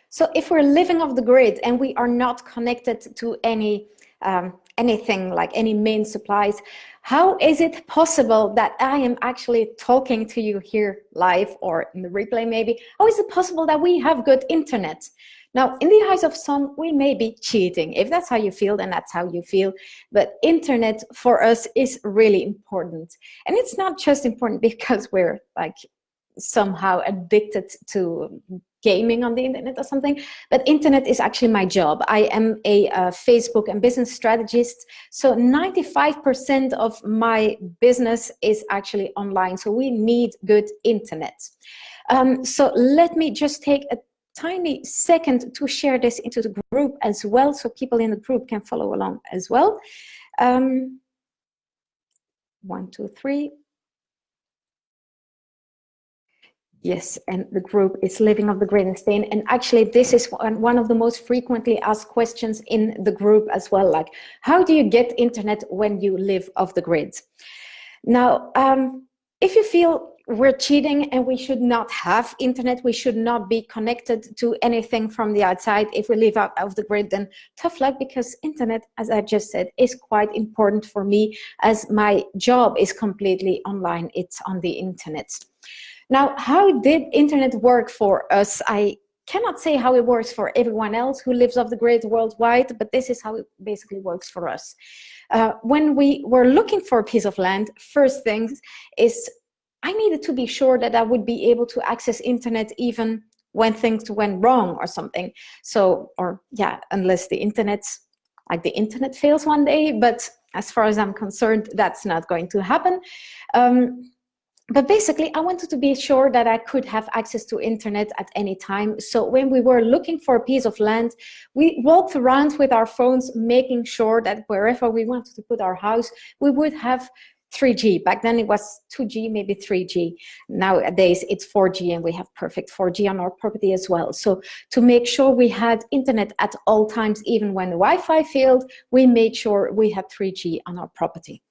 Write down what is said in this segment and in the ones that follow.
So if we're living off the grid and we are not connected to anything like any main supplies, how is it possible that I am actually talking to you here live or in the replay maybe? How is it possible that we have good internet? Now, in the eyes of some, we may be cheating. If that's how you feel, then that's how you feel. But internet for us is really important. And it's not just important because we're like somehow addicted to gaming on the internet or something, but internet is actually my job. I am a Facebook and business strategist, so 95% of my business is actually online, so we need good internet. So let me just take a tiny second to share this into the group as well, so people in the group can follow along as well. 1, 2, 3. Yes, and the group is living off the grid in Spain. And actually, this is one of the most frequently asked questions in the group as well. Like, how do you get internet when you live off the grid? Now, if you feel we're cheating and we should not have internet, we should not be connected to anything from the outside. If we live out of the grid, then tough luck, because internet, as I just said, is quite important for me, as my job is completely online. It's on the internet. Now, how did internet work for us? I cannot say how it works for everyone else who lives off the grid worldwide, but this is how it basically works for us. When we were looking for a piece of land, first things is I needed to be sure that I would be able to access internet even when things went wrong or something. So, or yeah, unless the internet fails one day, but as far as I'm concerned, that's not going to happen. But basically, I wanted to be sure that I could have access to internet at any time. So when we were looking for a piece of land, we walked around with our phones, making sure that wherever we wanted to put our house, we would have 3G. Back then it was 2G, maybe 3G. Nowadays it's 4G, and we have perfect 4G on our property as well. So to make sure we had internet at all times, even when the Wi-Fi failed, we made sure we had 3G on our property.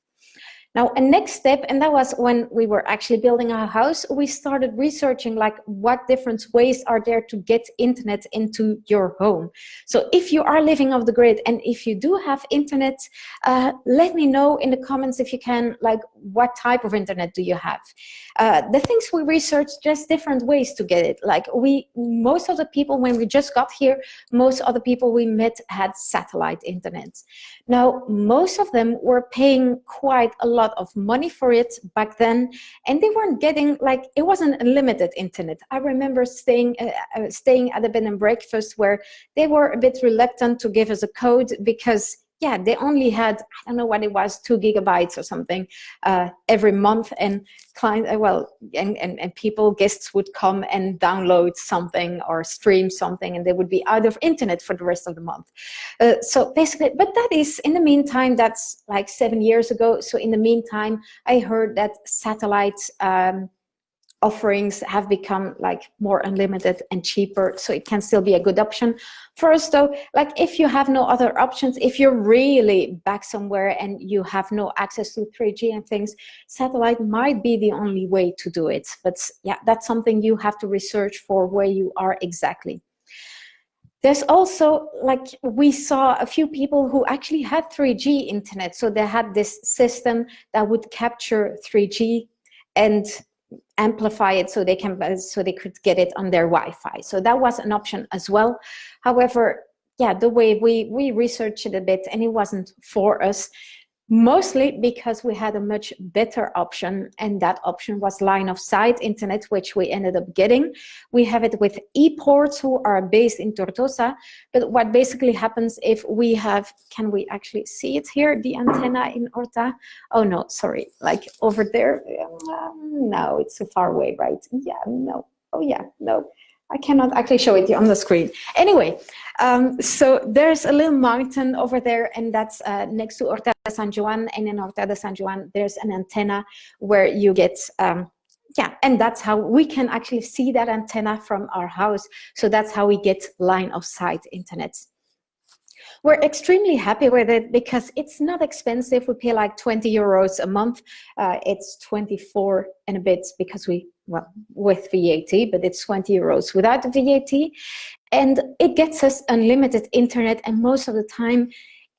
Now, a next step, and that was when we were actually building our house, we started researching like what different ways are there to get internet into your home. So if you are living off the grid and if you do have internet, let me know in the comments if you can, like what type of internet do you have? The things we researched, just different ways to get it. Like most of the people, when we just got here, most of the people we met had satellite internet. Now, most of them were paying quite a lot of money for it back then, and they weren't getting, like, it wasn't unlimited internet. I remember staying at a bed and breakfast where they were a bit reluctant to give us a code because, yeah, they only had, I don't know what it was, 2 gigabytes or something every month, and people, guests would come and download something or stream something, and they would be out of internet for the rest of the month. So basically, but that is, in the meantime, that's like 7 years ago. So in the meantime, I heard that satellite offerings have become like more unlimited and cheaper, so it can still be a good option for us. Though, like, if you have no other options, if you're really back somewhere and you have no access to 3G and things, satellite might be the only way to do it. But yeah, that's something you have to research for where you are exactly. There's also, like, we saw a few people who actually had 3G internet, so they had this system that would capture 3G and amplify it so they could get it on their Wi-Fi. So that was an option as well. However, yeah, the way we researched it a bit, and it wasn't for us, mostly because we had a much better option, and that option was line of sight internet, which we ended up getting. We have it with ePorts, who are based in Tortosa. But what basically happens if we have, can we actually see it here, the antenna in Horta? Oh no, sorry, like over there. No, it's too far away, right? Yeah, no. Oh yeah, no. I cannot actually show it on the screen. Anyway, so there's a little mountain over there, and that's next to Horta de San Juan. And in Horta de San Juan, there's an antenna where you get, yeah, and that's how we can actually see that antenna from our house. So that's how we get line of sight internet. We're extremely happy with it because it's not expensive. We pay like 20 euros a month. It's 24 and a bit because well, with VAT, but it's 20 euros without the VAT. And it gets us unlimited internet, and most of the time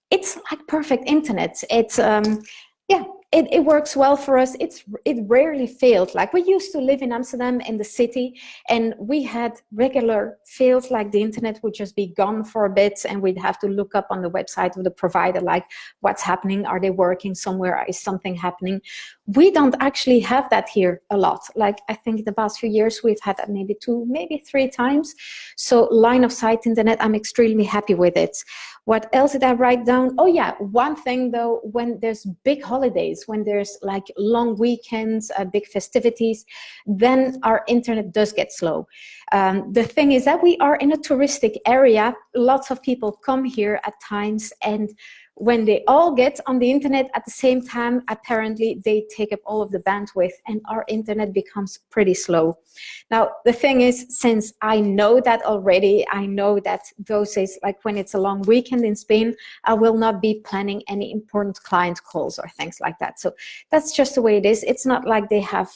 it's like perfect internet. It's yeah, it works well for us. It rarely failed. Like, we used to live in Amsterdam, in the city, and we had regular fails, like the internet would just be gone for a bit, and we'd have to look up on the website of the provider, like, what's happening? Are they working somewhere? Is something happening? We don't actually have that here a lot. Like, I think in the past few years we've had that maybe 2, maybe 3 times. So line of sight internet, I'm extremely happy with it. What else did I write down? Oh yeah, one thing though, when there's big holidays, when there's like long weekends, big festivities, then our internet does get slow. The thing is that we are in a touristic area. Lots of people come here at times, and when they all get on the internet at the same time, apparently they take up all of the bandwidth and our internet becomes pretty slow. Now, the thing is, since I know that already, I know that those days, like when it's a long weekend in Spain, I will not be planning any important client calls or things like that. So that's just the way it is. It's not like they have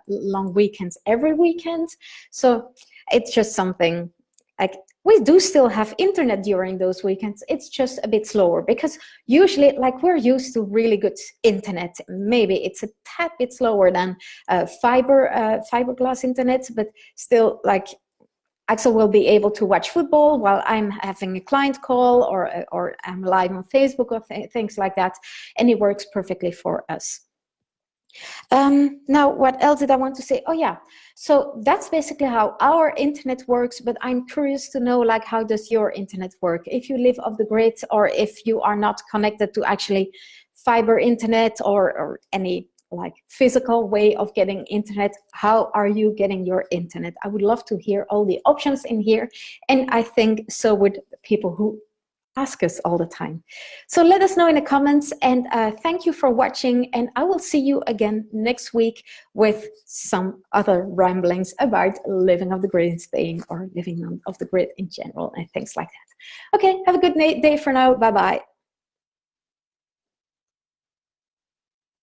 long weekends every weekend. So it's just something like, we do still have internet during those weekends. It's just a bit slower because usually, like, we're used to really good internet. Maybe it's a tad bit slower than fiberglass internet, but still, like, Axel will be able to watch football while I'm having a client call, or I'm live on Facebook, or things like that, and it works perfectly for us. Now, what else did I want to say? Oh yeah, so that's basically how our internet works, but I'm curious to know, like, how does your internet work? If you live off the grid, or if you are not connected to actually fiber internet or any like physical way of getting internet, how are you getting your internet? I would love to hear all the options in here, and I think so would people who ask us all the time. So let us know in the comments, and thank you for watching, and I will see you again next week with some other ramblings about living off the grid in Spain, or living off the grid in general, and things like that. Okay, have a good day for now. Bye bye.